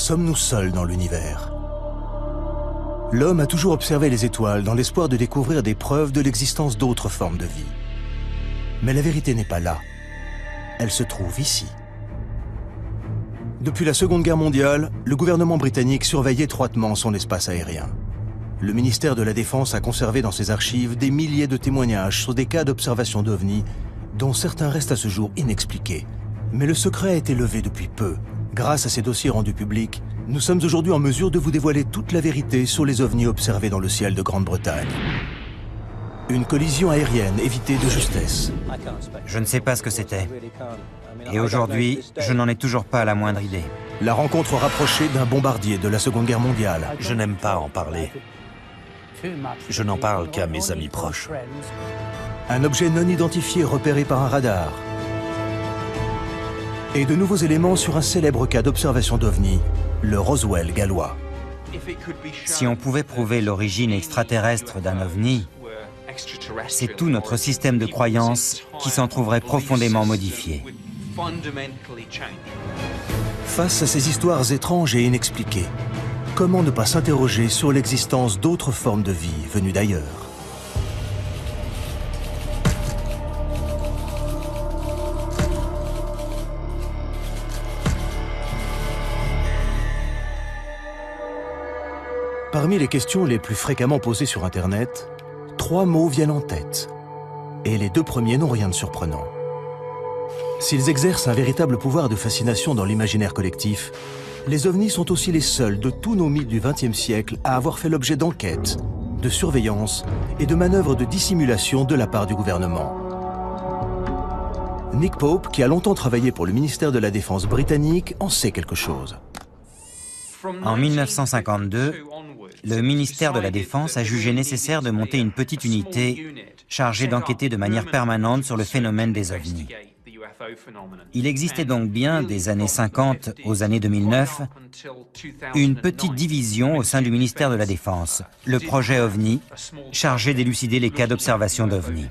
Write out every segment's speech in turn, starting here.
sommes-nous seuls dans l'univers? L'homme a toujours observé les étoiles dans l'espoir de découvrir des preuves de l'existence d'autres formes de vie. Mais la vérité n'est pas là. Elle se trouve ici. Depuis la Seconde Guerre mondiale, le gouvernement britannique surveille étroitement son espace aérien. Le ministère de la Défense a conservé dans ses archives des milliers de témoignages sur des cas d'observation d'OVNI, dont certains restent à ce jour inexpliqués. Mais le secret a été levé depuis peu. Grâce à ces dossiers rendus publics, nous sommes aujourd'hui en mesure de vous dévoiler toute la vérité sur les ovnis observés dans le ciel de Grande-Bretagne. Une collision aérienne évitée de justesse. Je ne sais pas ce que c'était. Et aujourd'hui, je n'en ai toujours pas la moindre idée. La rencontre rapprochée d'un bombardier de la Seconde Guerre mondiale. Je n'aime pas en parler. Je n'en parle qu'à mes amis proches. Un objet non identifié repéré par un radar. Et de nouveaux éléments sur un célèbre cas d'observation d'OVNI, le Roswell gallois. Si on pouvait prouver l'origine extraterrestre d'un OVNI, c'est tout notre système de croyances qui s'en trouverait profondément modifié. Face à ces histoires étranges et inexpliquées, comment ne pas s'interroger sur l'existence d'autres formes de vie venues d'ailleurs? Parmi les questions les plus fréquemment posées sur Internet, 3 mots viennent en tête. Et les 2 premiers n'ont rien de surprenant. S'ils exercent un véritable pouvoir de fascination dans l'imaginaire collectif, les ovnis sont aussi les seuls de tous nos mythes du XXe siècle à avoir fait l'objet d'enquêtes, de surveillance et de manœuvres de dissimulation de la part du gouvernement. Nick Pope, qui a longtemps travaillé pour le ministère de la Défense britannique, en sait quelque chose. En 1952, le ministère de la Défense a jugé nécessaire de monter une petite unité chargée d'enquêter de manière permanente sur le phénomène des ovnis. Il existait donc bien, des années 50 aux années 2009, une petite division au sein du ministère de la Défense, le projet OVNI, chargé d'élucider les cas d'observation d'OVNI.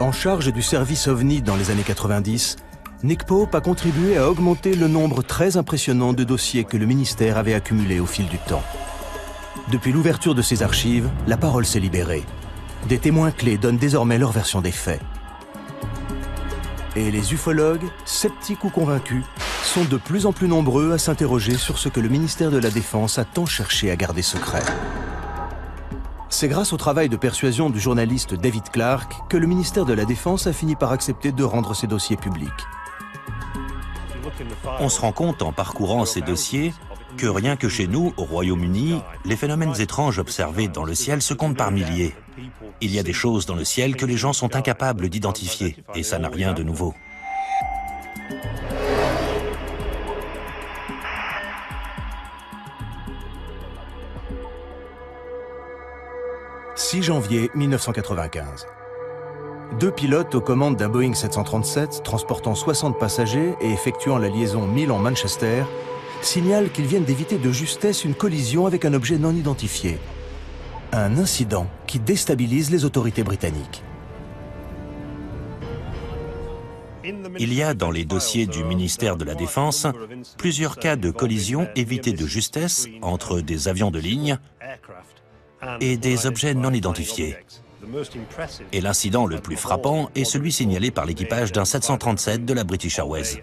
En charge du service OVNI dans les années 90, Nick Pope a contribué à augmenter le nombre très impressionnant de dossiers que le ministère avait accumulés au fil du temps. Depuis l'ouverture de ses archives, la parole s'est libérée. Des témoins clés donnent désormais leur version des faits. Et les ufologues, sceptiques ou convaincus, sont de plus en plus nombreux à s'interroger sur ce que le ministère de la Défense a tant cherché à garder secret. C'est grâce au travail de persuasion du journaliste David Clark que le ministère de la Défense a fini par accepter de rendre ses dossiers publics. On se rend compte en parcourant ces dossiers que rien que chez nous, au Royaume-Uni, les phénomènes étranges observés dans le ciel se comptent par milliers. Il y a des choses dans le ciel que les gens sont incapables d'identifier, et ça n'a rien de nouveau. « 6 janvier 1995. 2 pilotes aux commandes d'un Boeing 737 transportant 60 passagers et effectuant la liaison Milan-Manchester signalent qu'ils viennent d'éviter de justesse une collision avec un objet non identifié. Un incident qui déstabilise les autorités britanniques. Il y a dans les dossiers du ministère de la Défense plusieurs cas de collision évités de justesse entre des avions de ligne et des objets non identifiés. Et l'incident le plus frappant est celui signalé par l'équipage d'un 737 de la British Airways.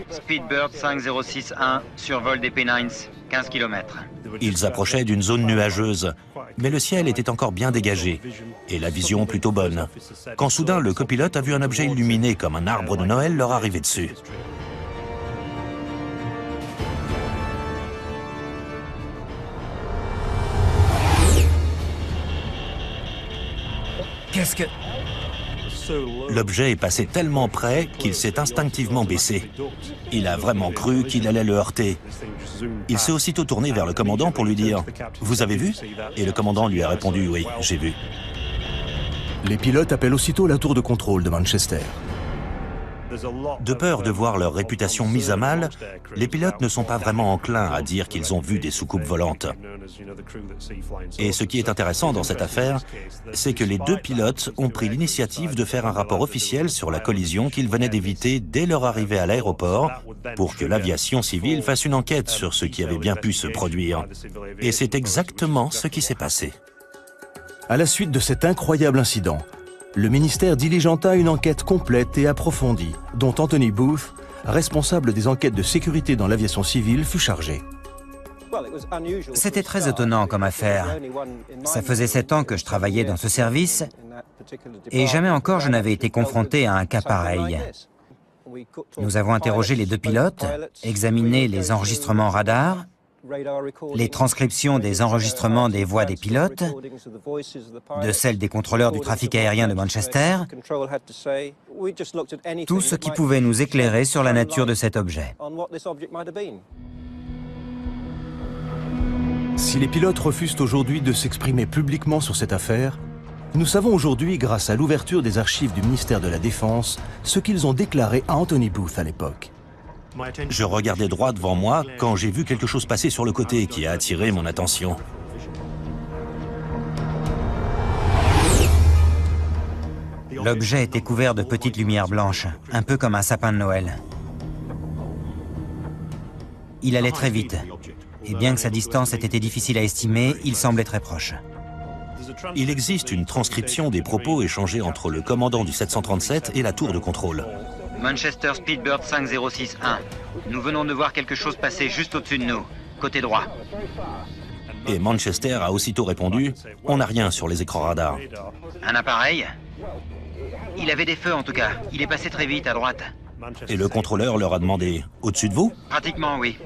Speedbird 5061, survol des Pennines, 15 km. Ils approchaient d'une zone nuageuse, mais le ciel était encore bien dégagé, et la vision plutôt bonne, quand soudain le copilote a vu un objet illuminé comme un arbre de Noël leur arriver dessus. Qu'est-ce que... L'objet est passé tellement près qu'il s'est instinctivement baissé. Il a vraiment cru qu'il allait le heurter. Il s'est aussitôt tourné vers le commandant pour lui dire « Vous avez vu ?» Et le commandant lui a répondu « Oui, j'ai vu ». Les pilotes appellent aussitôt la tour de contrôle de Manchester. De peur de voir leur réputation mise à mal, les pilotes ne sont pas vraiment enclins à dire qu'ils ont vu des soucoupes volantes. Et ce qui est intéressant dans cette affaire, c'est que les deux pilotes ont pris l'initiative de faire un rapport officiel sur la collision qu'ils venaient d'éviter dès leur arrivée à l'aéroport pour que l'aviation civile fasse une enquête sur ce qui avait bien pu se produire. Et c'est exactement ce qui s'est passé. À la suite de cet incroyable incident, le ministère diligenta une enquête complète et approfondie, dont Anthony Booth, responsable des enquêtes de sécurité dans l'aviation civile, fut chargé. C'était très étonnant comme affaire. Ça faisait 7 ans que je travaillais dans ce service et jamais encore je n'avais été confronté à un cas pareil. Nous avons interrogé les deux pilotes, examiné les enregistrements radars, les transcriptions des enregistrements des voix des pilotes, de celles des contrôleurs du trafic aérien de Manchester, tout ce qui pouvait nous éclairer sur la nature de cet objet. Si les pilotes refusent aujourd'hui de s'exprimer publiquement sur cette affaire, nous savons aujourd'hui, grâce à l'ouverture des archives du ministère de la Défense, ce qu'ils ont déclaré à Anthony Booth à l'époque. Je regardais droit devant moi quand j'ai vu quelque chose passer sur le côté qui a attiré mon attention. L'objet était couvert de petites lumières blanches, un peu comme un sapin de Noël. Il allait très vite, et bien que sa distance ait été difficile à estimer, il semblait très proche. Il existe une transcription des propos échangés entre le commandant du 737 et la tour de contrôle. Manchester Speedbird 5061. Nous venons de voir quelque chose passer juste au-dessus de nous, côté droit. Et Manchester a aussitôt répondu « On n'a rien sur les écrans radars ». Un appareil? Il avait des feux en tout cas. Il est passé très vite à droite. Et le contrôleur leur a demandé « Au-dessus de vous ?» Pratiquement, oui.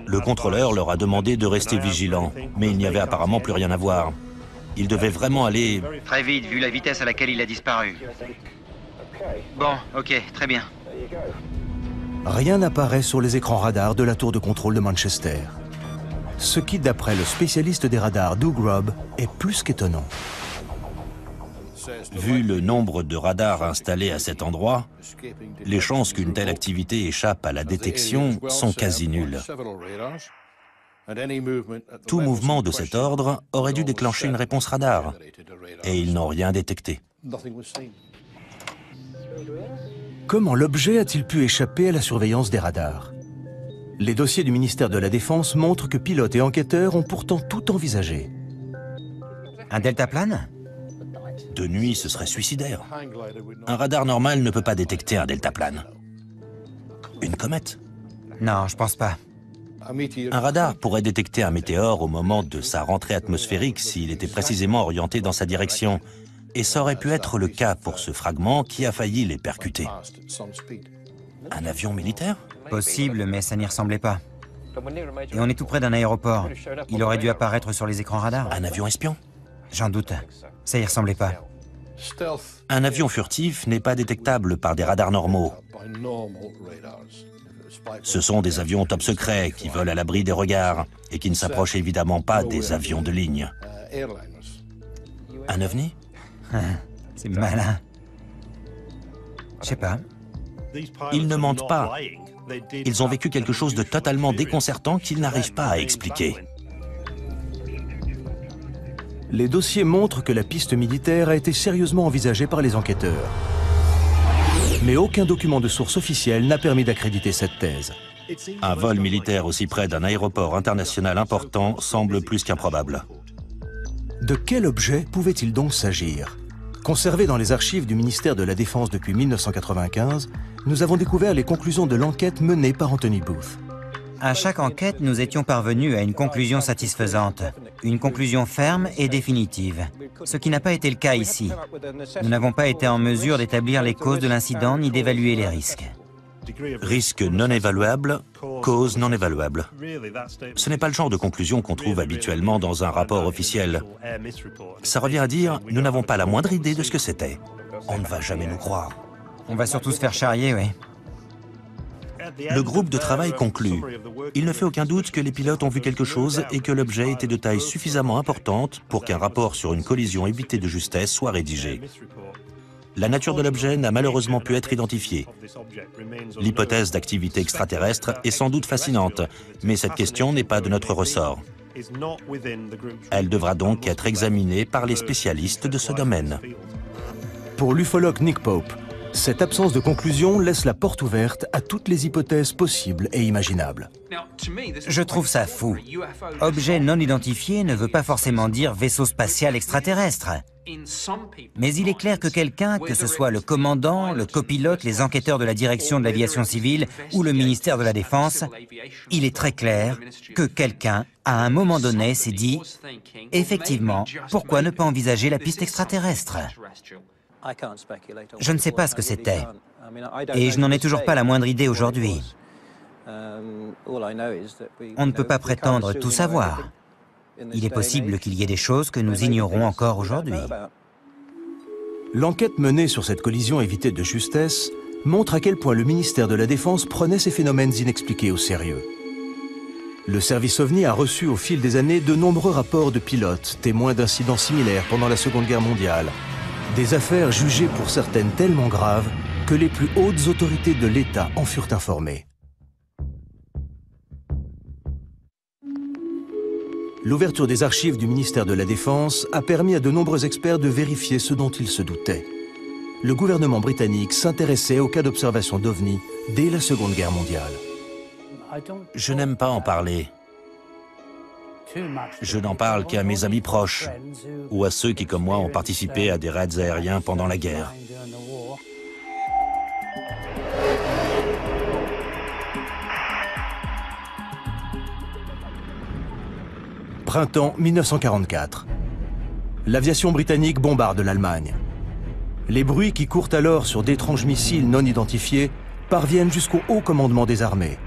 Le contrôleur leur a demandé de rester vigilants, mais il n'y avait apparemment plus rien à voir. Ils devaient vraiment aller... Très vite, vu la vitesse à laquelle il a disparu. Bon, ok, très bien. Rien n'apparaît sur les écrans radars de la tour de contrôle de Manchester. Ce qui, d'après le spécialiste des radars Doug Robb, est plus qu'étonnant. Vu le nombre de radars installés à cet endroit, les chances qu'une telle activité échappe à la détection sont quasi nulles. Tout mouvement de cet ordre aurait dû déclencher une réponse radar, et ils n'ont rien détecté. Comment l'objet a-t-il pu échapper à la surveillance des radars? Les dossiers du ministère de la Défense montrent que pilotes et enquêteurs ont pourtant tout envisagé. Un deltaplane? De nuit, ce serait suicidaire. Un radar normal ne peut pas détecter un deltaplane. Une comète? Non, je pense pas. Un radar pourrait détecter un météore au moment de sa rentrée atmosphérique s'il était précisément orienté dans sa direction. Et ça aurait pu être le cas pour ce fragment qui a failli les percuter. Un avion militaire? Possible, mais ça n'y ressemblait pas. Et on est tout près d'un aéroport. Il aurait dû apparaître sur les écrans radars. Un avion espion? J'en doute. Ça y ressemblait pas. Un avion furtif n'est pas détectable par des radars normaux. Ce sont des avions top secret qui volent à l'abri des regards et qui ne s'approchent évidemment pas des avions de ligne. Un ovni? C'est malin. Je sais pas. Ils ne mentent pas. Ils ont vécu quelque chose de totalement déconcertant qu'ils n'arrivent pas à expliquer. Les dossiers montrent que la piste militaire a été sérieusement envisagée par les enquêteurs. Mais aucun document de source officielle n'a permis d'accréditer cette thèse. Un vol militaire aussi près d'un aéroport international important semble plus qu'improbable. De quel objet pouvait-il donc s'agir? Conservé dans les archives du ministère de la Défense depuis 1995, nous avons découvert les conclusions de l'enquête menée par Anthony Booth. À chaque enquête, nous étions parvenus à une conclusion satisfaisante, une conclusion ferme et définitive, ce qui n'a pas été le cas ici. Nous n'avons pas été en mesure d'établir les causes de l'incident ni d'évaluer les risques. Risque non évaluable, cause non évaluable. Ce n'est pas le genre de conclusion qu'on trouve habituellement dans un rapport officiel. Ça revient à dire, nous n'avons pas la moindre idée de ce que c'était. On ne va jamais nous croire. On va surtout se faire charrier, oui. Le groupe de travail conclut. Il ne fait aucun doute que les pilotes ont vu quelque chose et que l'objet était de taille suffisamment importante pour qu'un rapport sur une collision évitée de justesse soit rédigé. la nature de l'objet n'a malheureusement pu être identifiée. L'hypothèse d'activité extraterrestre est sans doute fascinante, mais cette question n'est pas de notre ressort. Elle devra donc être examinée par les spécialistes de ce domaine. Pour l'ufologue Nick Pope, cette absence de conclusion laisse la porte ouverte à toutes les hypothèses possibles et imaginables. Je trouve ça fou. Objet non identifié ne veut pas forcément dire vaisseau spatial extraterrestre. Mais il est clair que quelqu'un, que ce soit le commandant, le copilote, les enquêteurs de la direction de l'aviation civile ou le ministère de la Défense, il est très clair que quelqu'un, à un moment donné, s'est dit « Effectivement, pourquoi ne pas envisager la piste extraterrestre ?» Je ne sais pas ce que c'était, et je n'en ai toujours pas la moindre idée aujourd'hui. On ne peut pas prétendre tout savoir. Il est possible qu'il y ait des choses que nous ignorons encore aujourd'hui. L'enquête menée sur cette collision évitée de justesse montre à quel point le ministère de la Défense prenait ces phénomènes inexpliqués au sérieux. Le service OVNI a reçu au fil des années de nombreux rapports de pilotes, témoins d'incidents similaires pendant la Seconde Guerre mondiale. Des affaires jugées pour certaines tellement graves que les plus hautes autorités de l'État en furent informées. L'ouverture des archives du ministère de la Défense a permis à de nombreux experts de vérifier ce dont ils se doutaient. Le gouvernement britannique s'intéressait aux cas d'observation d'OVNI dès la Seconde Guerre mondiale. Je n'aime pas en parler. Je n'en parle qu'à mes amis proches ou à ceux qui, comme moi, ont participé à des raids aériens pendant la guerre. Printemps 1944. L'aviation britannique bombarde l'Allemagne. Les bruits qui courent alors sur d'étranges missiles non identifiés parviennent jusqu'au haut commandement des armées.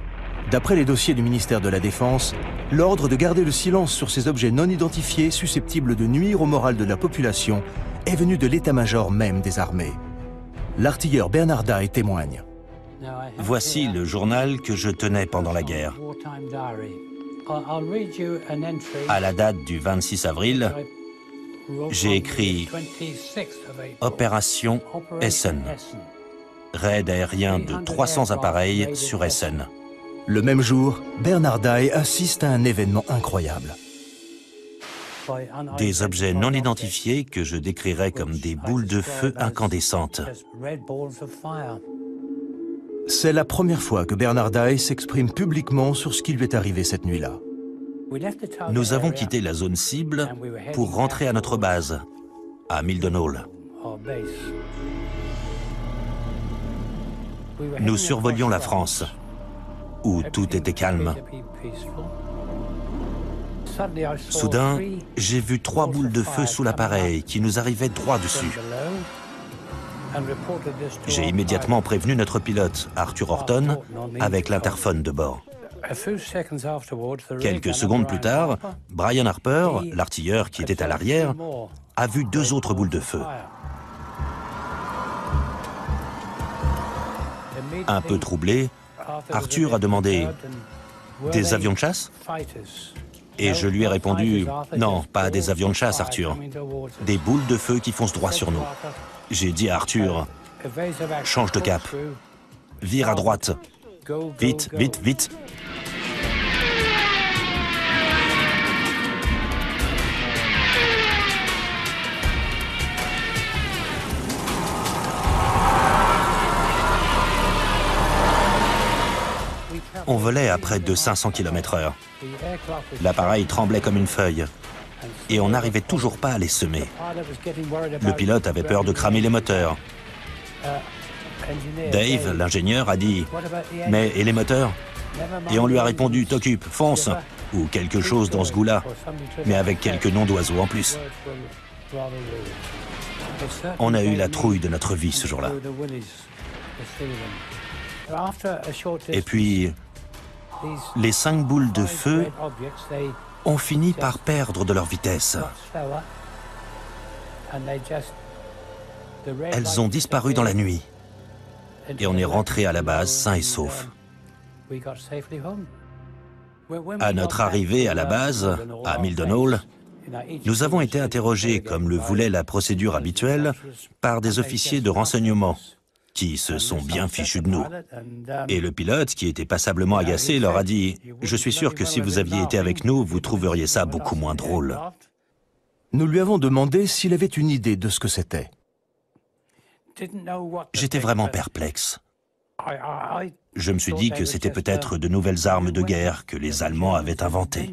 D'après les dossiers du ministère de la Défense, l'ordre de garder le silence sur ces objets non identifiés susceptibles de nuire au moral de la population est venu de l'état-major même des armées. L'artilleur Bernard Dye témoigne. Voici le journal que je tenais pendant la guerre. À la date du 26 avril, j'ai écrit « Opération Essen ». Raid aérien de 300 appareils sur Essen. Le même jour, Bernard Dye assiste à un événement incroyable. Des objets non identifiés que je décrirais comme des boules de feu incandescentes. C'est la première fois que Bernard Dye s'exprime publiquement sur ce qui lui est arrivé cette nuit-là. Nous avons quitté la zone cible pour rentrer à notre base, à Mildenhall. Nous survolions la France, où tout était calme. Soudain, j'ai vu 3 boules de feu sous l'appareil qui nous arrivaient droit dessus. J'ai immédiatement prévenu notre pilote, Arthur Horton, avec l'interphone de bord. Quelques secondes plus tard, Brian Harper, l'artilleur qui était à l'arrière, a vu 2 autres boules de feu. Un peu troublé, Arthur a demandé « Des avions de chasse ?» Et je lui ai répondu « Non, pas des avions de chasse, Arthur. Des boules de feu qui foncent droit sur nous. » J'ai dit à Arthur « Change de cap. Vire à droite. Vite, vite, vite. » On volait à près de 500 km/h. L'appareil tremblait comme une feuille. Et on n'arrivait toujours pas à les semer. Le pilote avait peur de cramer les moteurs. Dave, l'ingénieur, a dit « Mais et les moteurs ?» Et on lui a répondu « T'occupe, fonce !» ou quelque chose dans ce goût-là, mais avec quelques noms d'oiseaux en plus. On a eu la trouille de notre vie ce jour-là. Et puis, les 5 boules de feu ont fini par perdre de leur vitesse. Elles ont disparu dans la nuit. Et on est rentré à la base sain et sauf. À notre arrivée à la base, à Mildenhall, Nous avons été interrogés, comme le voulait la procédure habituelle, par des officiers de renseignement, qui se sont bien fichus de nous. Et le pilote, qui était passablement agacé, leur a dit « Je suis sûr que si vous aviez été avec nous, vous trouveriez ça beaucoup moins drôle. » Nous lui avons demandé s'il avait une idée de ce que c'était. J'étais vraiment perplexe. Je me suis dit que c'était peut-être de nouvelles armes de guerre que les Allemands avaient inventées.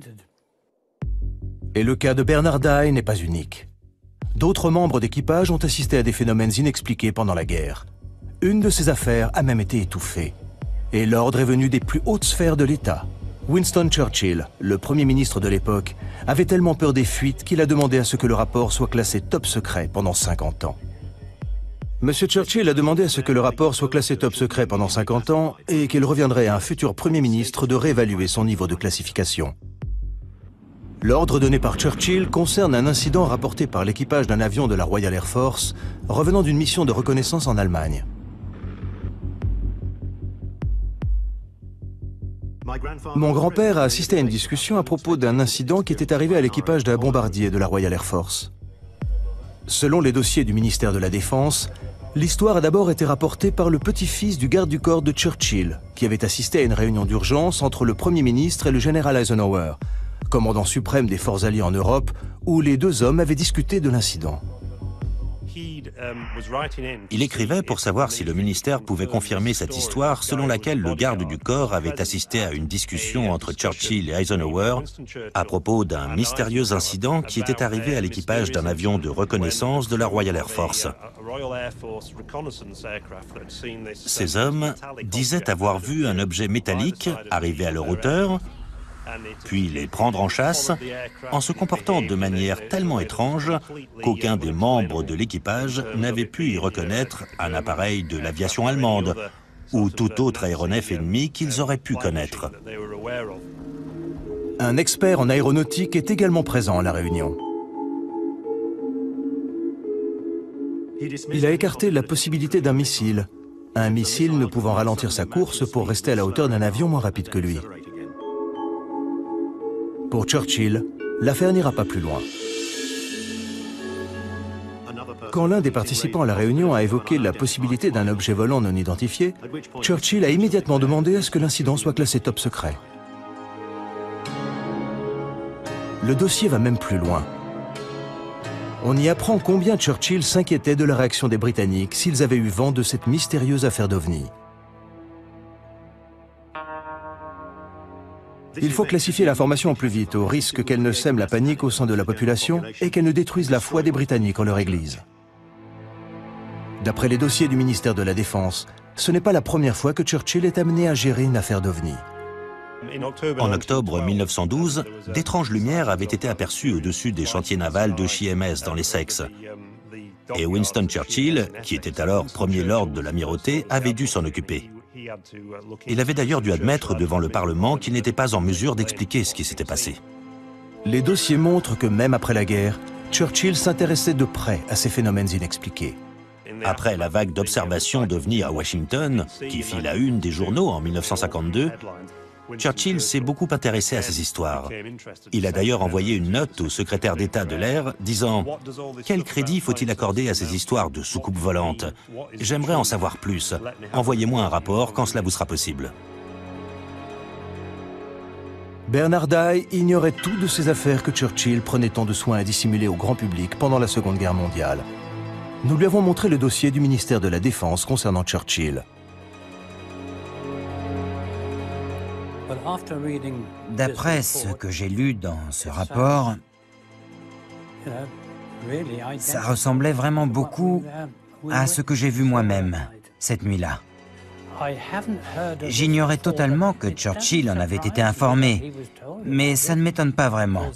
Et le cas de Bernard Dye n'est pas unique. D'autres membres d'équipage ont assisté à des phénomènes inexpliqués pendant la guerre. Une de ces affaires a même été étouffée. Et l'ordre est venu des plus hautes sphères de l'État. Winston Churchill, le Premier ministre de l'époque, avait tellement peur des fuites qu'il a demandé à ce que le rapport soit classé top secret pendant 50 ans. Monsieur Churchill a demandé à ce que le rapport soit classé top secret pendant 50 ans et qu'il reviendrait à un futur Premier ministre de réévaluer son niveau de classification. L'ordre donné par Churchill concerne un incident rapporté par l'équipage d'un avion de la Royal Air Force revenant d'une mission de reconnaissance en Allemagne. Mon grand-père a assisté à une discussion à propos d'un incident qui était arrivé à l'équipage d'un bombardier de la Royal Air Force. Selon les dossiers du ministère de la Défense, l'histoire a d'abord été rapportée par le petit-fils du garde du corps de Churchill, qui avait assisté à une réunion d'urgence entre le Premier ministre et le général Eisenhower, commandant suprême des forces alliées en Europe, où les deux hommes avaient discuté de l'incident. Il écrivait pour savoir si le ministère pouvait confirmer cette histoire selon laquelle le garde du corps avait assisté à une discussion entre Churchill et Eisenhower à propos d'un mystérieux incident qui était arrivé à l'équipage d'un avion de reconnaissance de la Royal Air Force. Ces hommes disaient avoir vu un objet métallique arriver à leur hauteur, puis les prendre en chasse, en se comportant de manière tellement étrange qu'aucun des membres de l'équipage n'avait pu y reconnaître un appareil de l'aviation allemande ou tout autre aéronef ennemi qu'ils auraient pu connaître. Un expert en aéronautique est également présent à la réunion. Il a écarté la possibilité d'un missile, un missile ne pouvant ralentir sa course pour rester à la hauteur d'un avion moins rapide que lui. Pour Churchill, l'affaire n'ira pas plus loin. Quand l'un des participants à la réunion a évoqué la possibilité d'un objet volant non identifié, Churchill a immédiatement demandé à ce que l'incident soit classé top secret. Le dossier va même plus loin. On y apprend combien Churchill s'inquiétait de la réaction des Britanniques s'ils avaient eu vent de cette mystérieuse affaire d'OVNI. Il faut classifier l'information au plus vite, au risque qu'elle ne sème la panique au sein de la population et qu'elle ne détruise la foi des Britanniques en leur Église. D'après les dossiers du ministère de la Défense, ce n'est pas la première fois que Churchill est amené à gérer une affaire d'OVNI. En octobre 1912, d'étranges lumières avaient été aperçues au-dessus des chantiers navals de HMS dans l'Essex. Et Winston Churchill, qui était alors Premier Lord de l'Amirauté, avait dû s'en occuper. Il avait d'ailleurs dû admettre devant le Parlement qu'il n'était pas en mesure d'expliquer ce qui s'était passé. Les dossiers montrent que même après la guerre, Churchill s'intéressait de près à ces phénomènes inexpliqués. Après la vague d'observations d'OVNI à Washington, qui fit la une des journaux en 1952, Churchill s'est beaucoup intéressé à ces histoires. Il a d'ailleurs envoyé une note au secrétaire d'État de l'air disant « Quel crédit faut-il accorder à ces histoires de soucoupes volantes? J'aimerais en savoir plus. Envoyez-moi un rapport quand cela vous sera possible. » Bernard Dye ignorait tout de ces affaires que Churchill prenait tant de soin à dissimuler au grand public pendant la Seconde Guerre mondiale. Nous lui avons montré le dossier du ministère de la Défense concernant Churchill. D'après ce que j'ai lu dans ce rapport, ça ressemblait vraiment beaucoup à ce que j'ai vu moi-même cette nuit-là. J'ignorais totalement que Churchill en avait été informé, mais ça ne m'étonne pas vraiment,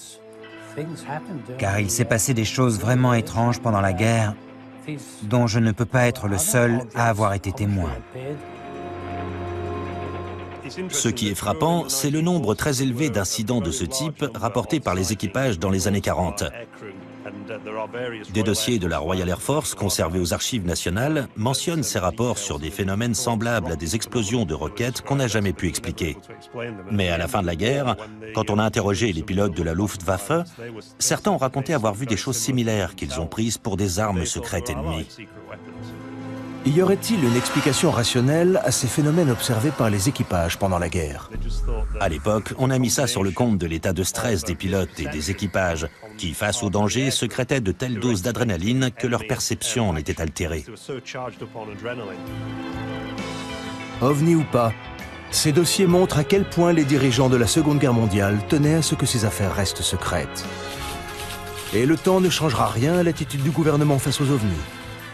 car il s'est passé des choses vraiment étranges pendant la guerre dont je ne peux pas être le seul à avoir été témoin. Ce qui est frappant, c'est le nombre très élevé d'incidents de ce type rapportés par les équipages dans les années 40. Des dossiers de la Royal Air Force conservés aux archives nationales mentionnent ces rapports sur des phénomènes semblables à des explosions de roquettes qu'on n'a jamais pu expliquer. Mais à la fin de la guerre, quand on a interrogé les pilotes de la Luftwaffe, certains ont raconté avoir vu des choses similaires qu'ils ont prises pour des armes secrètes ennemies. Y aurait-il une explication rationnelle à ces phénomènes observés par les équipages pendant la guerre? À l'époque, on a mis ça sur le compte de l'état de stress des pilotes et des équipages, qui, face au danger, sécrétaient de telles doses d'adrénaline que leur perception en était altérée. OVNI ou pas, ces dossiers montrent à quel point les dirigeants de la Seconde Guerre mondiale tenaient à ce que ces affaires restent secrètes. Et le temps ne changera rien à l'attitude du gouvernement face aux OVNI.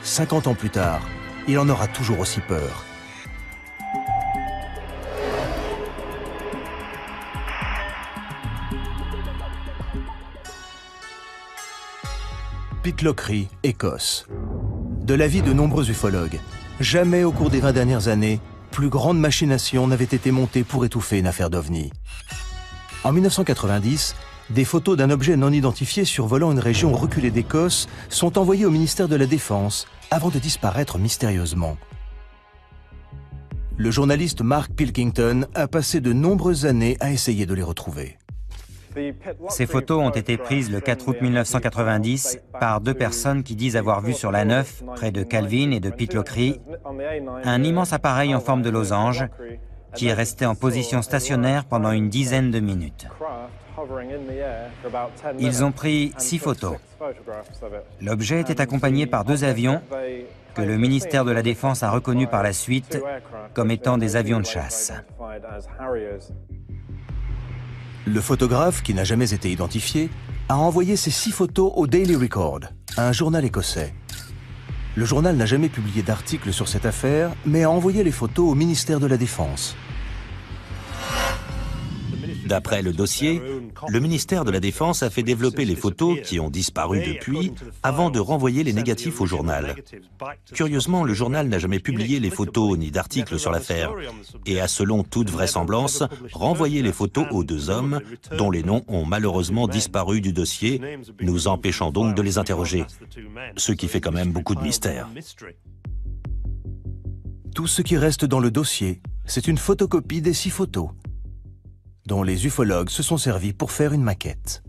50 ans plus tard, il en aura toujours aussi peur. Pitlochry, Écosse. De l'avis de nombreux ufologues, jamais au cours des 20 dernières années, plus grande machination n'avait été montée pour étouffer une affaire d'OVNI. En 1990, des photos d'un objet non identifié survolant une région reculée d'Écosse sont envoyées au ministère de la Défense avant de disparaître mystérieusement. Le journaliste Mark Pilkington a passé de nombreuses années à essayer de les retrouver. Ces photos ont été prises le 4 août 1990 par deux personnes qui disent avoir vu sur la 9, près de Calvin et de Pitlochry, un immense appareil en forme de losange qui est resté en position stationnaire pendant une dizaine de minutes. Ils ont pris 6 photos. L'objet était accompagné par 2 avions que le ministère de la Défense a reconnus par la suite comme étant des avions de chasse. Le photographe, qui n'a jamais été identifié, a envoyé ces 6 photos au Daily Record, un journal écossais. Le journal n'a jamais publié d'article sur cette affaire, mais a envoyé les photos au ministère de la Défense. D'après le dossier, le ministère de la Défense a fait développer les photos qui ont disparu depuis avant de renvoyer les négatifs au journal. Curieusement, le journal n'a jamais publié les photos ni d'articles sur l'affaire et a, selon toute vraisemblance, renvoyé les photos aux 2 hommes dont les noms ont malheureusement disparu du dossier, nous empêchant donc de les interroger. Ce qui fait quand même beaucoup de mystère. Tout ce qui reste dans le dossier, c'est une photocopie des 6 photos, dont les ufologues se sont servis pour faire une maquette.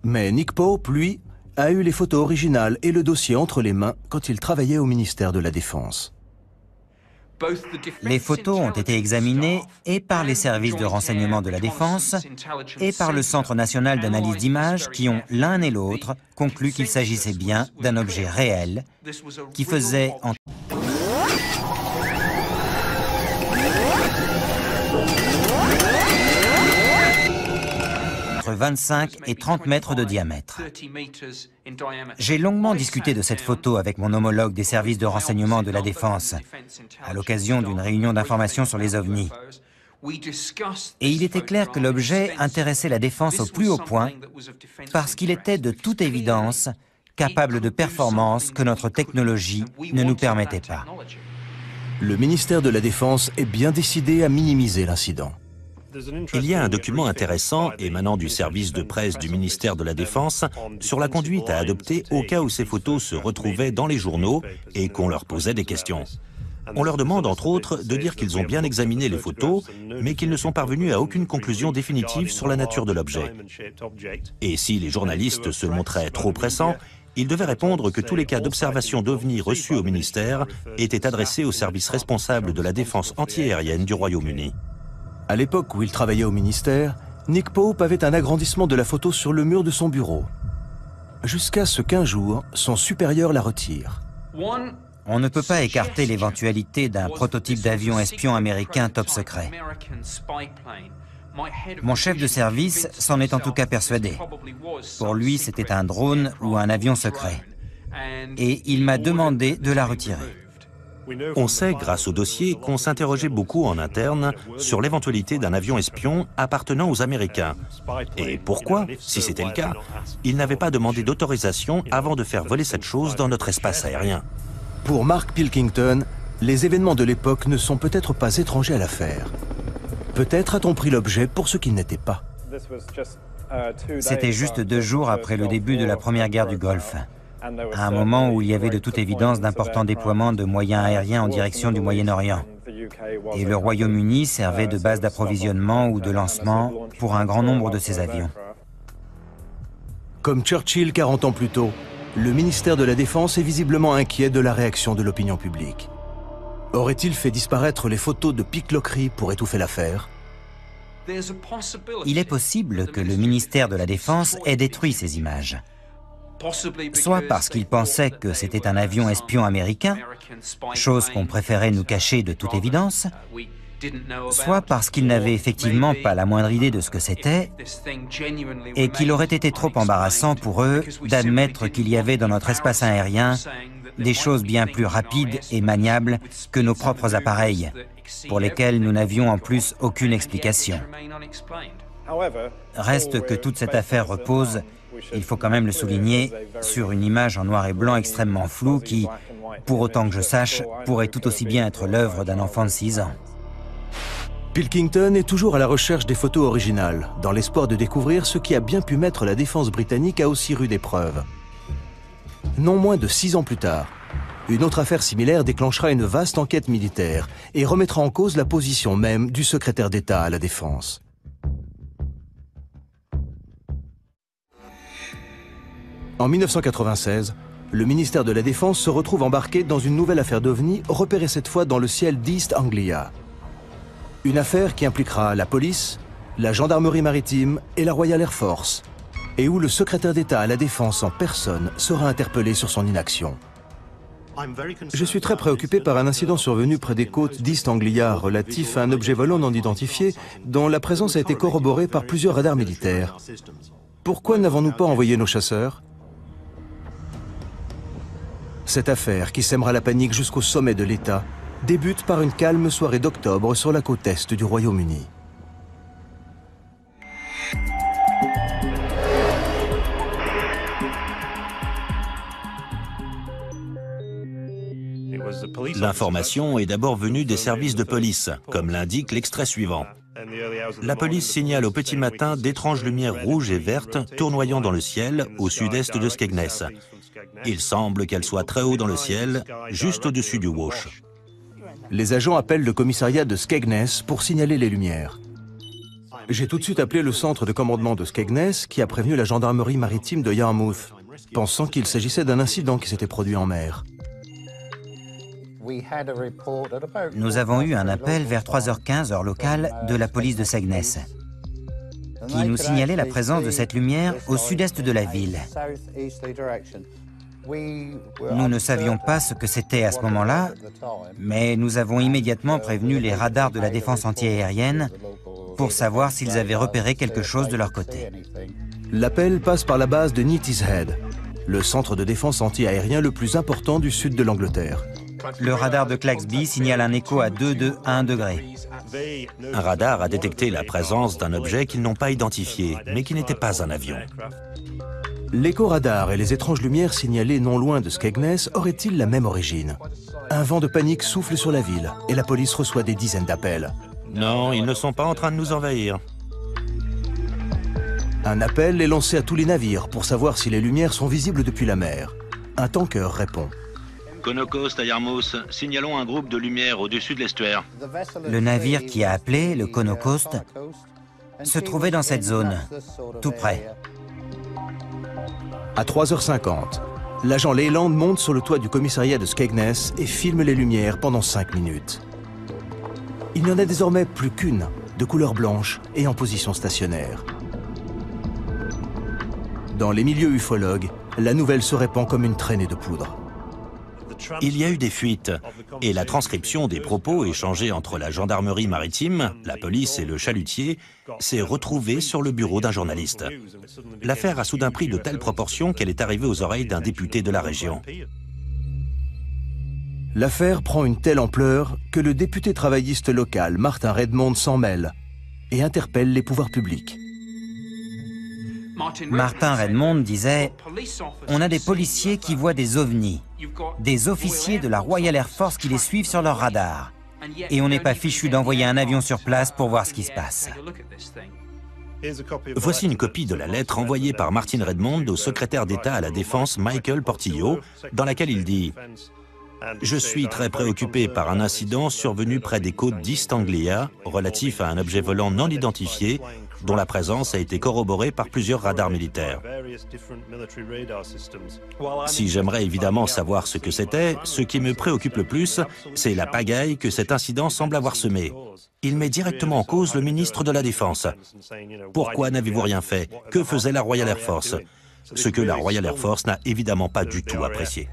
Mais Nick Pope, lui, a eu les photos originales et le dossier entre les mains quand il travaillait au ministère de la Défense. Les photos ont été examinées et par les services de renseignement de la Défense et par le Centre national d'analyse d'images qui ont, l'un et l'autre, conclu qu'il s'agissait bien d'un objet réel qui faisait entre 25 et 30 mètres de diamètre. J'ai longuement discuté de cette photo avec mon homologue des services de renseignement de la Défense à l'occasion d'une réunion d'information sur les OVNI. Et il était clair que l'objet intéressait la Défense au plus haut point parce qu'il était de toute évidence capable de performances que notre technologie ne nous permettait pas. Le ministère de la Défense est bien décidé à minimiser l'incident. Il y a un document intéressant émanant du service de presse du ministère de la Défense sur la conduite à adopter au cas où ces photos se retrouvaient dans les journaux et qu'on leur posait des questions. On leur demande entre autres de dire qu'ils ont bien examiné les photos, mais qu'ils ne sont parvenus à aucune conclusion définitive sur la nature de l'objet. Et si les journalistes se montraient trop pressants, ils devaient répondre que tous les cas d'observation d'OVNI reçus au ministère étaient adressés au service responsable de la défense antiaérienne du Royaume-Uni. À l'époque où il travaillait au ministère, Nick Pope avait un agrandissement de la photo sur le mur de son bureau. Jusqu'à ce qu'un jour, son supérieur la retire. On ne peut pas écarter l'éventualité d'un prototype d'avion espion américain top secret. Mon chef de service s'en est en tout cas persuadé. Pour lui, c'était un drone ou un avion secret. Et il m'a demandé de la retirer. On sait, grâce au dossier, qu'on s'interrogeait beaucoup en interne sur l'éventualité d'un avion espion appartenant aux Américains. Et pourquoi, si c'était le cas, ils n'avaient pas demandé d'autorisation avant de faire voler cette chose dans notre espace aérien. Pour Mark Pilkington, les événements de l'époque ne sont peut-être pas étrangers à l'affaire. Peut-être a-t-on pris l'objet pour ce qu'il n'était pas. C'était juste 2 jours après le début de la première guerre du Golfe, à un moment où il y avait de toute évidence d'importants déploiements de moyens aériens en direction du Moyen-Orient. Et le Royaume-Uni servait de base d'approvisionnement ou de lancement pour un grand nombre de ces avions. Comme Churchill 40 ans plus tôt, le ministère de la Défense est visiblement inquiet de la réaction de l'opinion publique. Aurait-il fait disparaître les photos de pickloquerie pour étouffer l'affaire? Il est possible que le ministère de la Défense ait détruit ces images, soit parce qu'il pensait que c'était un avion espion américain, chose qu'on préférait nous cacher de toute évidence, soit parce qu'il n'avait effectivement pas la moindre idée de ce que c'était et qu'il aurait été trop embarrassant pour eux d'admettre qu'il y avait dans notre espace aérien des choses bien plus rapides et maniables que nos propres appareils, pour lesquels nous n'avions en plus aucune explication. Reste que toute cette affaire repose, il faut quand même le souligner, sur une image en noir et blanc extrêmement floue qui, pour autant que je sache, pourrait tout aussi bien être l'œuvre d'un enfant de 6 ans. Pilkington est toujours à la recherche des photos originales, dans l'espoir de découvrir ce qui a bien pu mettre la défense britannique à aussi rude épreuve. Non moins de 6 ans plus tard, une autre affaire similaire déclenchera une vaste enquête militaire et remettra en cause la position même du secrétaire d'État à la Défense. En 1996, le ministère de la Défense se retrouve embarqué dans une nouvelle affaire d'OVNI, repérée cette fois dans le ciel d'East Anglia. Une affaire qui impliquera la police, la gendarmerie maritime et la Royal Air Force, et où le secrétaire d'État à la Défense en personne sera interpellé sur son inaction. Je suis très préoccupé par un incident survenu près des côtes d'East Anglia relatif à un objet volant non identifié dont la présence a été corroborée par plusieurs radars militaires. Pourquoi n'avons-nous pas envoyé nos chasseurs? Cette affaire, qui sèmera la panique jusqu'au sommet de l'État, débute par une calme soirée d'octobre sur la côte est du Royaume-Uni. L'information est d'abord venue des services de police, comme l'indique l'extrait suivant. La police signale au petit matin d'étranges lumières rouges et vertes tournoyant dans le ciel au sud-est de Skegness. Il semble qu'elles soient très haut dans le ciel, juste au-dessus du Wash. Les agents appellent le commissariat de Skegness pour signaler les lumières. J'ai tout de suite appelé le centre de commandement de Skegness qui a prévenu la gendarmerie maritime de Yarmouth, pensant qu'il s'agissait d'un incident qui s'était produit en mer. Nous avons eu un appel vers 3h15 heure locale de la police de Skegness, qui nous signalait la présence de cette lumière au sud-est de la ville. Nous ne savions pas ce que c'était à ce moment-là, mais nous avons immédiatement prévenu les radars de la défense antiaérienne pour savoir s'ils avaient repéré quelque chose de leur côté. L'appel passe par la base de Neatishead, le centre de défense antiaérien le plus important du sud de l'Angleterre. Le radar de Claxby signale un écho à 2,1 degrés. Un radar a détecté la présence d'un objet qu'ils n'ont pas identifié, mais qui n'était pas un avion. L'écho-radar et les étranges lumières signalées non loin de Skegness auraient-ils la même origine? Un vent de panique souffle sur la ville et la police reçoit des dizaines d'appels. Non, ils ne sont pas en train de nous envahir. Un appel est lancé à tous les navires pour savoir si les lumières sont visibles depuis la mer. Un tanker répond. Conocost à Yarmouth, signalons un groupe de lumière au-dessus de l'estuaire. Le navire qui a appelé, le Conocost, se trouvait dans cette zone, tout près. À 3h50, l'agent Leyland monte sur le toit du commissariat de Skegness et filme les lumières pendant 5 minutes. Il n'y en a désormais plus qu'une, de couleur blanche et en position stationnaire. Dans les milieux ufologues, la nouvelle se répand comme une traînée de poudre. Il y a eu des fuites, et la transcription des propos échangés entre la gendarmerie maritime, la police et le chalutier s'est retrouvée sur le bureau d'un journaliste. L'affaire a soudain pris de telles proportions qu'elle est arrivée aux oreilles d'un député de la région. L'affaire prend une telle ampleur que le député travailliste local, Martin Redmond, s'en mêle et interpelle les pouvoirs publics. Martin Redmond disait « On a des policiers qui voient des ovnis, des officiers de la Royal Air Force qui les suivent sur leur radar, et on n'est pas fichu d'envoyer un avion sur place pour voir ce qui se passe. » Voici une copie de la lettre envoyée par Martin Redmond au secrétaire d'État à la Défense Michael Portillo, dans laquelle il dit « Je suis très préoccupé par un incident survenu près des côtes d'East Anglia relatif à un objet volant non identifié dont la présence a été corroborée par plusieurs radars militaires. Si j'aimerais évidemment savoir ce que c'était, ce qui me préoccupe le plus, c'est la pagaille que cet incident semble avoir semée. Il met directement en cause le ministre de la Défense. Pourquoi n'avez-vous rien fait? Que faisait la Royal Air Force? Ce que la Royal Air Force n'a évidemment pas du tout apprécié.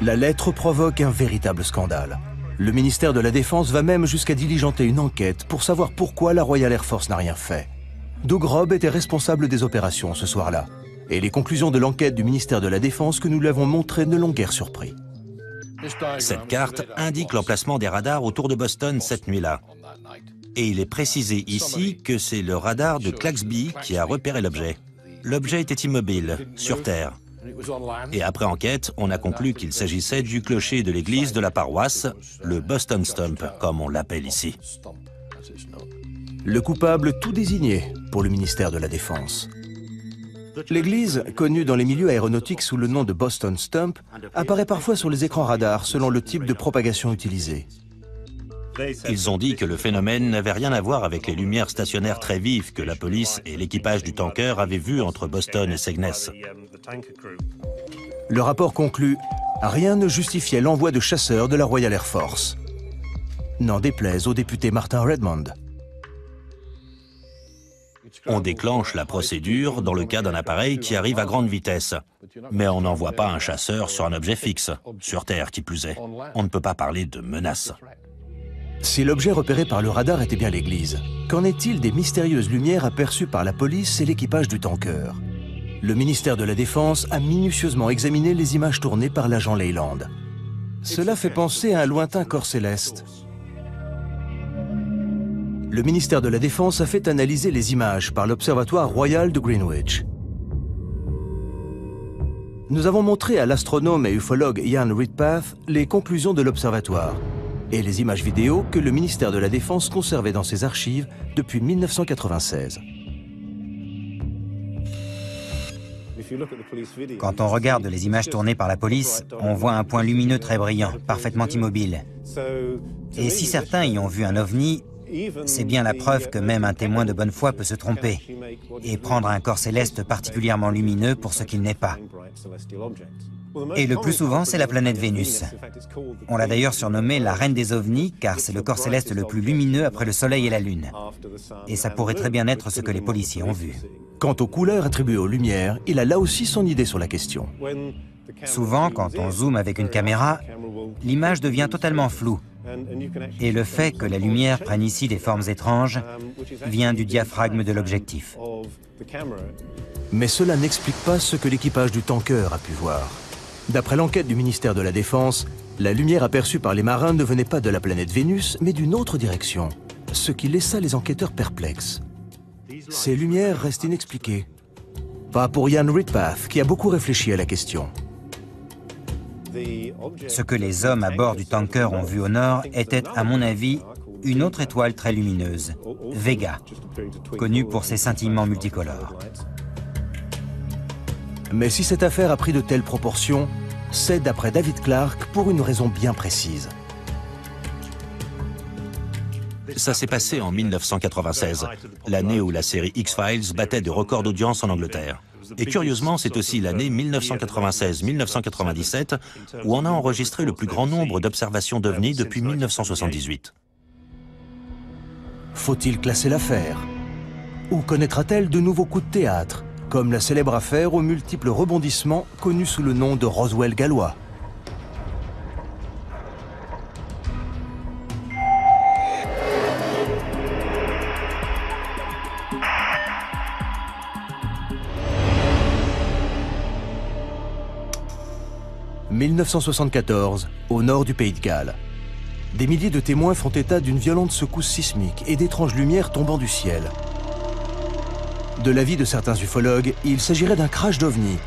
La lettre provoque un véritable scandale. Le ministère de la Défense va même jusqu'à diligenter une enquête pour savoir pourquoi la Royal Air Force n'a rien fait. Doug Robb était responsable des opérations ce soir-là, et les conclusions de l'enquête du ministère de la Défense que nous lui avons montrées ne l'ont guère surpris. Cette carte indique l'emplacement des radars autour de Boston cette nuit-là. Et il est précisé ici que c'est le radar de Claxby qui a repéré l'objet. L'objet était immobile, sur Terre. Et après enquête, on a conclu qu'il s'agissait du clocher de l'église de la paroisse, le Boston Stump, comme on l'appelle ici. Le coupable tout désigné pour le ministère de la Défense. L'église, connue dans les milieux aéronautiques sous le nom de Boston Stump, apparaît parfois sur les écrans radars selon le type de propagation utilisé. Ils ont dit que le phénomène n'avait rien à voir avec les lumières stationnaires très vives que la police et l'équipage du tanker avaient vues entre Boston et Skegness. Le rapport conclut « Rien ne justifiait l'envoi de chasseurs de la Royal Air Force ». N'en déplaise au député Martin Redmond. On déclenche la procédure dans le cas d'un appareil qui arrive à grande vitesse. Mais on n'envoie pas un chasseur sur un objet fixe, sur Terre qui plus est. On ne peut pas parler de menace. Si l'objet repéré par le radar était bien l'église, qu'en est-il des mystérieuses lumières aperçues par la police et l'équipage du tanker? Le ministère de la Défense a minutieusement examiné les images tournées par l'agent Leyland. Cela fait penser à un lointain corps céleste. Le ministère de la Défense a fait analyser les images par l'Observatoire royal de Greenwich. Nous avons montré à l'astronome et ufologue Ian Redpath les conclusions de l'Observatoire et les images vidéo que le ministère de la Défense conservait dans ses archives depuis 1996. Quand on regarde les images tournées par la police, on voit un point lumineux très brillant, parfaitement immobile. Et si certains y ont vu un ovni, c'est bien la preuve que même un témoin de bonne foi peut se tromper et prendre un corps céleste particulièrement lumineux pour ce qu'il n'est pas. Et le plus souvent, c'est la planète Vénus. On l'a d'ailleurs surnommée la reine des ovnis, car c'est le corps céleste le plus lumineux après le Soleil et la Lune. Et ça pourrait très bien être ce que les policiers ont vu. Quant aux couleurs attribuées aux lumières, il a là aussi son idée sur la question. Souvent, quand on zoome avec une caméra, l'image devient totalement floue. Et le fait que la lumière prenne ici des formes étranges vient du diaphragme de l'objectif. Mais cela n'explique pas ce que l'équipage du tanker a pu voir. D'après l'enquête du ministère de la Défense, la lumière aperçue par les marins ne venait pas de la planète Vénus, mais d'une autre direction, ce qui laissa les enquêteurs perplexes. Ces lumières restent inexpliquées. Pas pour Ian Redpath, qui a beaucoup réfléchi à la question. Ce que les hommes à bord du tanker ont vu au nord était, à mon avis, une autre étoile très lumineuse, Vega, connue pour ses scintillements multicolores. Mais si cette affaire a pris de telles proportions, c'est, d'après David Clark, pour une raison bien précise. Ça s'est passé en 1996, l'année où la série X-Files battait des records d'audience en Angleterre. Et curieusement, c'est aussi l'année 1996-1997 où on a enregistré le plus grand nombre d'observations d'OVNI depuis 1978. Faut-il classer l'affaire? Ou connaîtra-t-elle de nouveaux coups de théâtre, comme la célèbre affaire aux multiples rebondissements connue sous le nom de Roswell gallois? « 1974, au nord du Pays de Galles. Des milliers de témoins font état d'une violente secousse sismique et d'étranges lumières tombant du ciel. De l'avis de certains ufologues, il s'agirait d'un crash d'OVNI,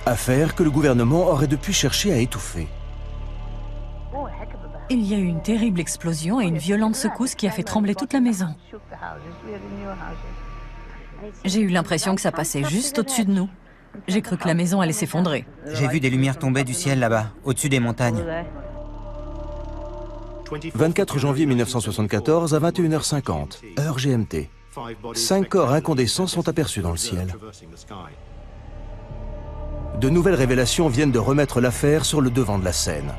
affaire que le gouvernement aurait depuis cherché à étouffer. Il y a eu une terrible explosion et une violente secousse qui a fait trembler toute la maison. J'ai eu l'impression que ça passait juste au-dessus de nous. J'ai cru que la maison allait s'effondrer. J'ai vu des lumières tomber du ciel là-bas, au-dessus des montagnes. 24 janvier 1974 à 21h50, heure GMT. 5 corps incandescents sont aperçus dans le ciel. De nouvelles révélations viennent de remettre l'affaire sur le devant de la scène.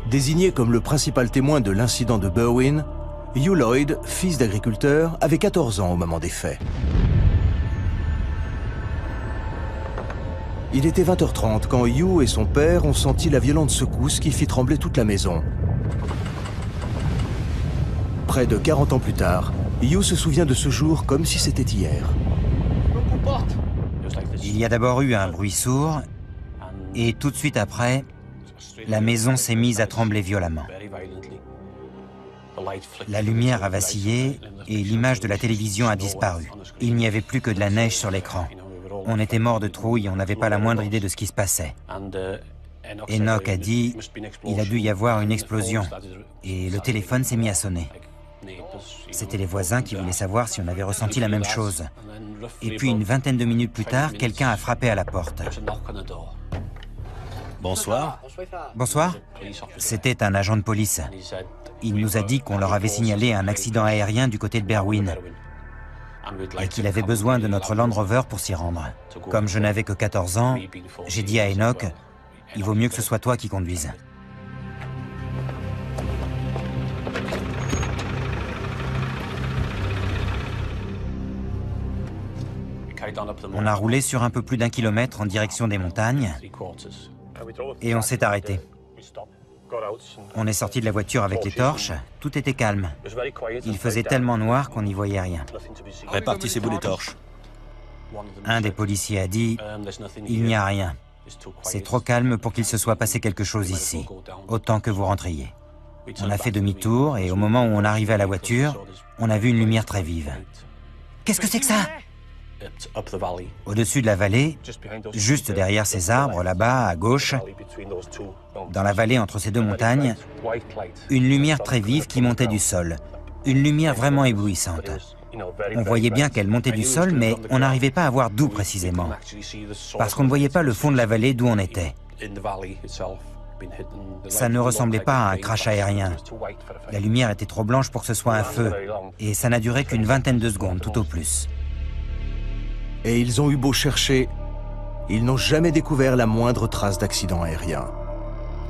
Désigné comme le principal témoin de l'incident de Berwyn, Hugh Lloyd, fils d'agriculteur, avait 14 ans au moment des faits. Il était 20h30 quand Hugh et son père ont senti la violente secousse qui fit trembler toute la maison. Près de 40 ans plus tard, Hugh se souvient de ce jour comme si c'était hier. Il y a d'abord eu un bruit sourd, et tout de suite après, la maison s'est mise à trembler violemment. La lumière a vacillé et l'image de la télévision a disparu. Il n'y avait plus que de la neige sur l'écran. On était morts de trouille, on n'avait pas la moindre idée de ce qui se passait. Enoch a dit « il a dû y avoir une explosion » et le téléphone s'est mis à sonner. C'était les voisins qui voulaient savoir si on avait ressenti la même chose. Et puis une vingtaine de minutes plus tard, quelqu'un a frappé à la porte. Bonsoir. Bonsoir. C'était un agent de police. Il nous a dit qu'on leur avait signalé un accident aérien du côté de Berwyn et qu'il avait besoin de notre Land Rover pour s'y rendre. Comme je n'avais que 14 ans, j'ai dit à Enoch, « Il vaut mieux que ce soit toi qui conduise. » On a roulé sur un peu plus d'1 kilomètre en direction des montagnes et on s'est arrêté. On est sorti de la voiture avec les torches, tout était calme. Il faisait tellement noir qu'on n'y voyait rien. Répartissez-vous les torches. Un des policiers a dit « Il n'y a rien. C'est trop calme pour qu'il se soit passé quelque chose ici. Autant que vous rentriez. » On a fait demi-tour et au moment où on arrivait à la voiture, on a vu une lumière très vive. « Qu'est-ce que c'est que ça ?» Au-dessus de la vallée, juste derrière ces arbres, là-bas, à gauche, dans la vallée entre ces deux montagnes, une lumière très vive qui montait du sol. Une lumière vraiment éblouissante. On voyait bien qu'elle montait du sol, mais on n'arrivait pas à voir d'où précisément. Parce qu'on ne voyait pas le fond de la vallée d'où on était. Ça ne ressemblait pas à un crash aérien. La lumière était trop blanche pour que ce soit un feu, et ça n'a duré qu'une vingtaine de secondes, tout au plus. Et ils ont eu beau chercher, ils n'ont jamais découvert la moindre trace d'accident aérien.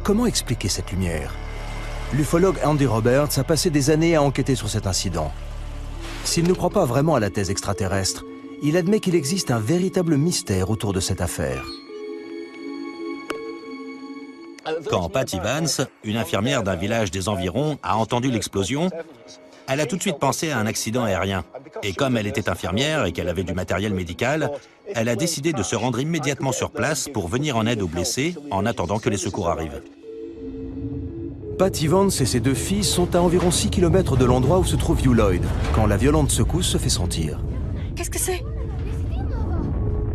Comment expliquer cette lumière? L'ufologue Andy Roberts a passé des années à enquêter sur cet incident. S'il ne croit pas vraiment à la thèse extraterrestre, il admet qu'il existe un véritable mystère autour de cette affaire. Quand Patty Vance, une infirmière d'un village des environs, a entendu l'explosion, elle a tout de suite pensé à un accident aérien. Et comme elle était infirmière et qu'elle avait du matériel médical, elle a décidé de se rendre immédiatement sur place pour venir en aide aux blessés en attendant que les secours arrivent. Patty Vance et ses deux filles sont à environ 6 km de l'endroit où se trouve Hugh Lloyd, quand la violente secousse se fait sentir. Qu'est-ce que c'est?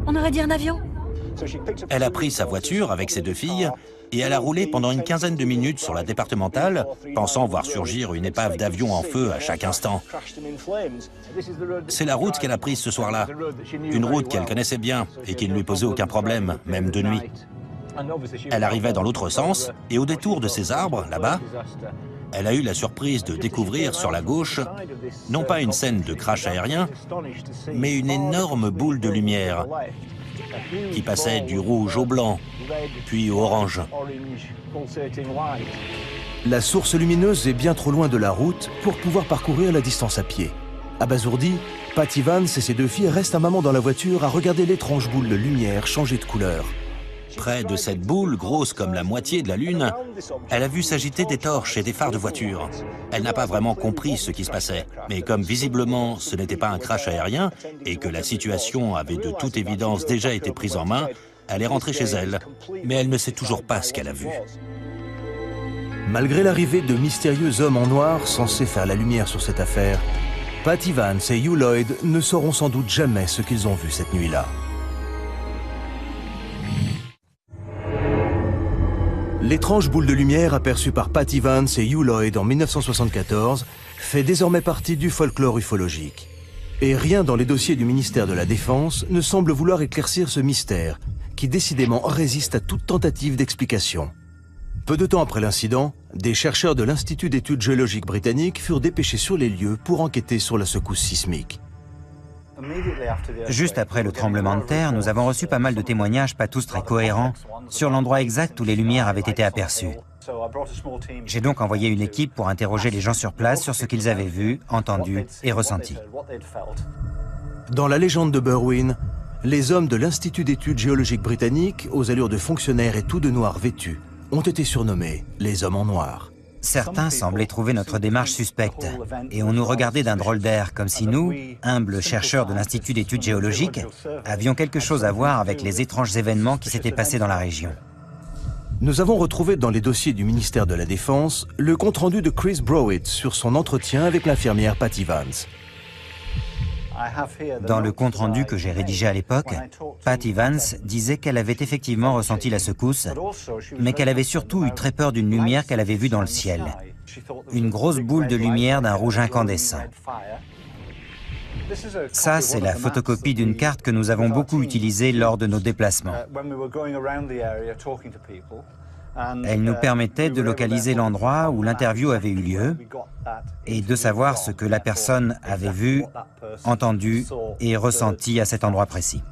On aurait dit un avion. Elle a pris sa voiture avec ses deux filles et elle a roulé pendant une quinzaine de minutes sur la départementale, pensant voir surgir une épave d'avion en feu à chaque instant. C'est la route qu'elle a prise ce soir-là, une route qu'elle connaissait bien et qui ne lui posait aucun problème, même de nuit. Elle arrivait dans l'autre sens et au détour de ces arbres, là-bas, elle a eu la surprise de découvrir sur la gauche, non pas une scène de crash aérien, mais une énorme boule de lumière qui passait du rouge au blanc, puis au orange. La source lumineuse est bien trop loin de la route pour pouvoir parcourir la distance à pied. Abasourdie, Patty Vance et ses deux filles restent un moment dans la voiture à regarder l'étrange boule de lumière changer de couleur. Près de cette boule, grosse comme la moitié de la Lune, elle a vu s'agiter des torches et des phares de voiture. Elle n'a pas vraiment compris ce qui se passait, mais comme visiblement ce n'était pas un crash aérien et que la situation avait de toute évidence déjà été prise en main, elle est rentrée chez elle, mais elle ne sait toujours pas ce qu'elle a vu. Malgré l'arrivée de mystérieux hommes en noir censés faire la lumière sur cette affaire, Patty Vance et Hugh Lloyd ne sauront sans doute jamais ce qu'ils ont vu cette nuit-là. L'étrange boule de lumière aperçue par Patty Vance et Hugh Lloyd en 1974 fait désormais partie du folklore ufologique. Et rien dans les dossiers du ministère de la Défense ne semble vouloir éclaircir ce mystère, qui décidément résiste à toute tentative d'explication. Peu de temps après l'incident, des chercheurs de l'Institut d'études géologiques britanniques furent dépêchés sur les lieux pour enquêter sur la secousse sismique. Juste après le tremblement de terre, nous avons reçu pas mal de témoignages, pas tous très cohérents, sur l'endroit exact où les lumières avaient été aperçues. J'ai donc envoyé une équipe pour interroger les gens sur place sur ce qu'ils avaient vu, entendu et ressenti. Dans la légende de Berwyn, les hommes de l'Institut d'études géologiques britanniques, aux allures de fonctionnaires et tout de noir vêtus, ont été surnommés les hommes en noir. Certains semblaient trouver notre démarche suspecte et on nous regardait d'un drôle d'air, comme si nous, humbles chercheurs de l'Institut d'études géologiques, avions quelque chose à voir avec les étranges événements qui s'étaient passés dans la région. Nous avons retrouvé dans les dossiers du ministère de la Défense le compte-rendu de Chris Browett sur son entretien avec l'infirmière Patty Vance. Dans le compte-rendu que j'ai rédigé à l'époque, Patty Vance disait qu'elle avait effectivement ressenti la secousse, mais qu'elle avait surtout eu très peur d'une lumière qu'elle avait vue dans le ciel. Une grosse boule de lumière d'un rouge incandescent. Ça, c'est la photocopie d'une carte que nous avons beaucoup utilisée lors de nos déplacements. Elle nous permettait de localiser l'endroit où l'interview avait eu lieu et de savoir ce que la personne avait vu, entendu et ressenti à cet endroit précis.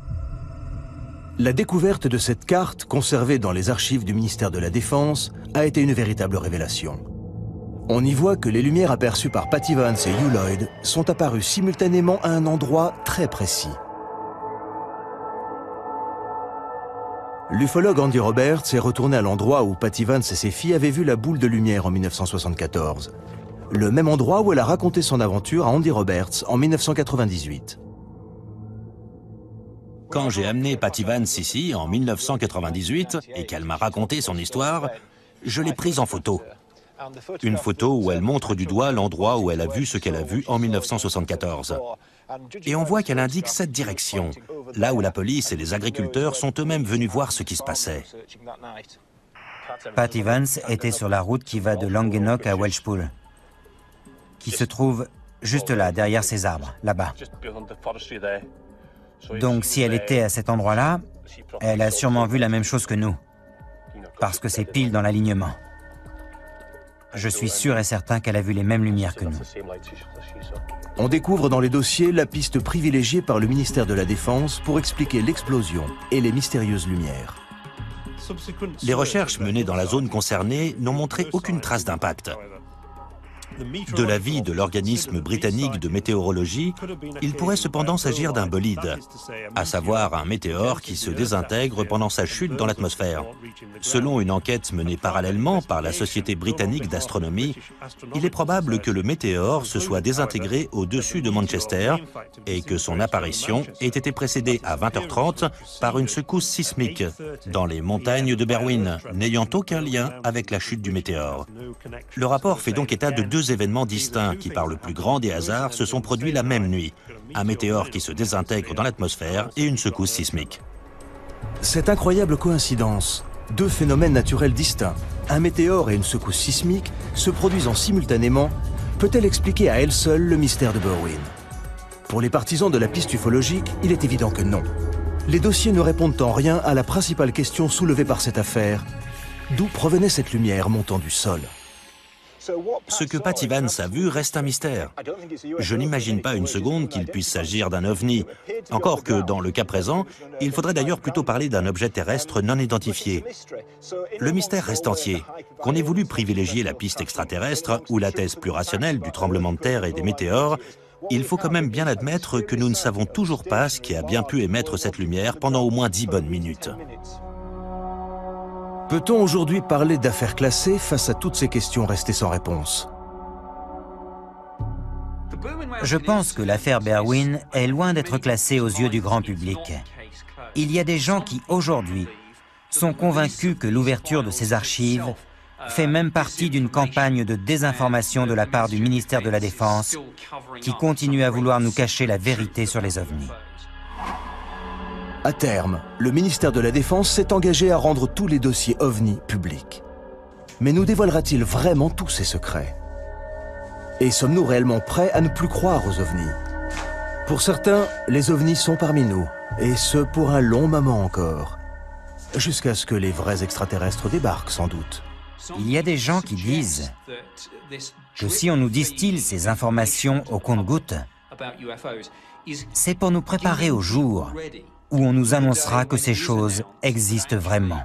La découverte de cette carte, conservée dans les archives du ministère de la Défense, a été une véritable révélation. On y voit que les lumières aperçues par Patty Vance et Hugh Lloyd sont apparues simultanément à un endroit très précis. L'ufologue Andy Roberts est retourné à l'endroit où Patty Vance et ses filles avaient vu la boule de lumière en 1974. Le même endroit où elle a raconté son aventure à Andy Roberts en 1998. Quand j'ai amené Patty Vance ici en 1998 et qu'elle m'a raconté son histoire, je l'ai prise en photo. Une photo où elle montre du doigt l'endroit où elle a vu ce qu'elle a vu en 1974. Et on voit qu'elle indique cette direction, là où la police et les agriculteurs sont eux-mêmes venus voir ce qui se passait. Patty Vance était sur la route qui va de Langennock à Welshpool, qui se trouve juste là, derrière ces arbres, là-bas. Donc si elle était à cet endroit-là, elle a sûrement vu la même chose que nous, parce que c'est pile dans l'alignement. Je suis sûr et certain qu'elle a vu les mêmes lumières que nous. On découvre dans les dossiers la piste privilégiée par le ministère de la Défense pour expliquer l'explosion et les mystérieuses lumières. Les recherches menées dans la zone concernée n'ont montré aucune trace d'impact. De l'avis de l'organisme britannique de météorologie, il pourrait cependant s'agir d'un bolide, à savoir un météore qui se désintègre pendant sa chute dans l'atmosphère. Selon une enquête menée parallèlement par la Société britannique d'astronomie, il est probable que le météore se soit désintégré au-dessus de Manchester et que son apparition ait été précédée à 20h30 par une secousse sismique dans les montagnes de Berwyn, n'ayant aucun lien avec la chute du météore. Le rapport fait donc état de deux événements distincts qui, par le plus grand des hasards, se sont produits la même nuit. Un météore qui se désintègre dans l'atmosphère et une secousse sismique. Cette incroyable coïncidence, deux phénomènes naturels distincts, un météore et une secousse sismique, se produisant simultanément, peut-elle expliquer à elle seule le mystère de Berwyn? Pour les partisans de la piste ufologique, il est évident que non. Les dossiers ne répondent en rien à la principale question soulevée par cette affaire. D'où provenait cette lumière montant du sol? Ce que Patty Vance a vu reste un mystère. Je n'imagine pas une seconde qu'il puisse s'agir d'un ovni. Encore que, dans le cas présent, il faudrait d'ailleurs plutôt parler d'un objet terrestre non identifié. Le mystère reste entier. Qu'on ait voulu privilégier la piste extraterrestre ou la thèse plus rationnelle du tremblement de terre et des météores, il faut quand même bien admettre que nous ne savons toujours pas ce qui a bien pu émettre cette lumière pendant au moins 10 bonnes minutes. Peut-on aujourd'hui parler d'affaires classées face à toutes ces questions restées sans réponse? Je pense que l'affaire Berwyn est loin d'être classée aux yeux du grand public. Il y a des gens qui, aujourd'hui, sont convaincus que l'ouverture de ces archives fait même partie d'une campagne de désinformation de la part du ministère de la Défense qui continue à vouloir nous cacher la vérité sur les ovnis. À terme, le ministère de la Défense s'est engagé à rendre tous les dossiers OVNI publics. Mais nous dévoilera-t-il vraiment tous ces secrets? Et sommes-nous réellement prêts à ne plus croire aux ovnis? Pour certains, les ovnis sont parmi nous, et ce pour un long moment encore. Jusqu'à ce que les vrais extraterrestres débarquent, sans doute. Il y a des gens qui disent que si on nous distille ces informations au compte-gouttes, c'est pour nous préparer au jour où on nous annoncera que ces choses existent vraiment.